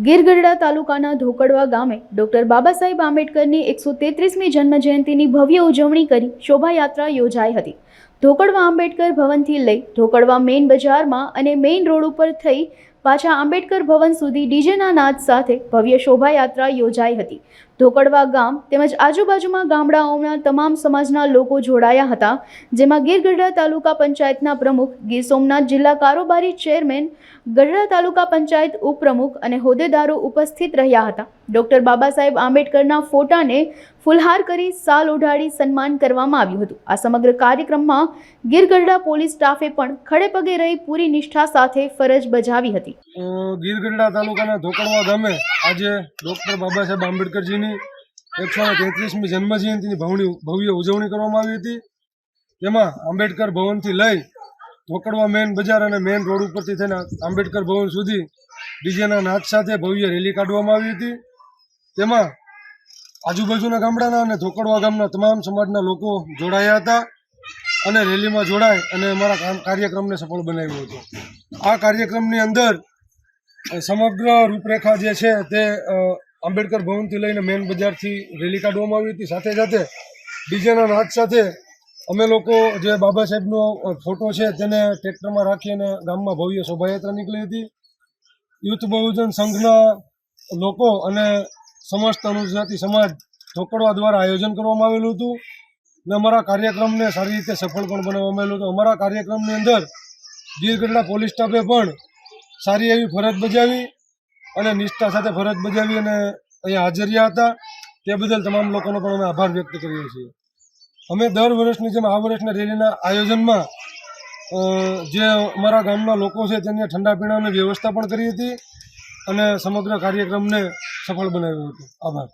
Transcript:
ગીર ગઢડા તાલુકાના ધોકડવા ગામે ડોક્ટર બાબા સાહેબ આંબેડકરની 133મી જન્મજયંતિની ભવ્ય ઉજવણી કરી શોભાયાત્રા યોજાઈ હતી। ધોકડવા આંબેડકર ભવનથી લઈ ધોકડવા મેઇન બજારમાં અને મેઇન રોડ ઉપર થઈ પાછા આંબેડકર ભવન સુધી ડીજેના નાદ સાથે ભવ્ય શોભાયાત્રા યોજાઈ હતી। ધોકડવા ગામ તેમજ આજુબાજુમાં ગામડાઓના તમામ સમાજના લોકો જોડાયા હતા, જેમાં ગીર ગઢડા તાલુકા પંચાયતના પ્રમુખ, ગીર સોમનાથ જિલ્લા કારોબારી ચેરમેન, ગઢડા તાલુકા પંચાયત ઉપપ્રમુખ અને હોદ્દેદારો ઉપસ્થિત રહ્યા હતા। ડોક્ટર બાબા સાહેબ આંબેડકરના ફોટાને ફૂલહાર કરી સાલ ઓઢાડી સન્માન કરવામાં આવ્યું હતું। આ સમગ્ર કાર્યક્રમમાં ગીર ગઢડા પોલીસ સ્ટાફે પણ ખડે પગે રહી પૂરી નિષ્ઠા સાથે ફરજ બજાવી હતી। ગીર ગઢડા તાલુકાના ધોકડવા ગામે આજે ડોક્ટર બાબા સાહેબ આંબેડકરજીની 133મી જન્મજયંતિની ભવ્ય ઉજવણી કરવામાં આવી હતી। તેમાં આંબેડકર ભવનથી લઈ ધોકડવા મેઇન બજાર અને મેઇન રોડ ઉપરથી થઈને આંબેડકર ભવન સુધી ડીજેના નાદ સાથે ભવ્ય રેલી કાઢવામાં આવી હતી। તેમાં આજુબાજુના ગામડાના અને ધોકડવા ગામના તમામ સમાજના લોકો જોડાયા હતા અને રેલીમાં જોડાય અને અમારા કાર્યક્રમને સફળ બનાવ્યો હતો। આ કાર્યક્રમની અંદર સમગ્ર રૂપરેખા જે છે તે આંબેડકર ભવનથી લઈને મેઇન બજારથી રેલી કાઢવામાં આવી હતી। સાથે સાથે ડીજેના નાદ સાથે અમે લોકો જે બાબા સાહેબનો ફોટો છે તેને ટ્રેક્ટરમાં રાખી અને ગામમાં ભવ્ય શોભાયાત્રા નીકળી હતી। યુથ બહુજન સંઘના લોકો અને સમસ્ત અનુસૂચિત સમાજ ધોકડવા દ્વારા આયોજન કરવામાં આવેલું હતું અને અમારા કાર્યક્રમને સારી રીતે સફળ પણ બનાવવામાં આવેલું હતું। અમારા કાર્યક્રમની અંદર ગીર ગઢડા પોલીસ સ્ટાફે પણ સારી એવી ફરજ બજાવી અને નિષ્ઠા સાથે ફરજ બજાવી અને અહીંયા હાજર રહ્યા હતા। તે બદલ તમામ લોકોનો પણ અમે આભાર વ્યક્ત કરીએ છીએ। અમે દર વર્ષની જેમ આ વર્ષના રેલીના આયોજનમાં જે અમારા ગામના લોકો છે તેને ઠંડા પીણાની વ્યવસ્થા પણ કરી હતી અને સમગ્ર કાર્યક્રમને સફળ બનાવ્યો હતો। આભાર।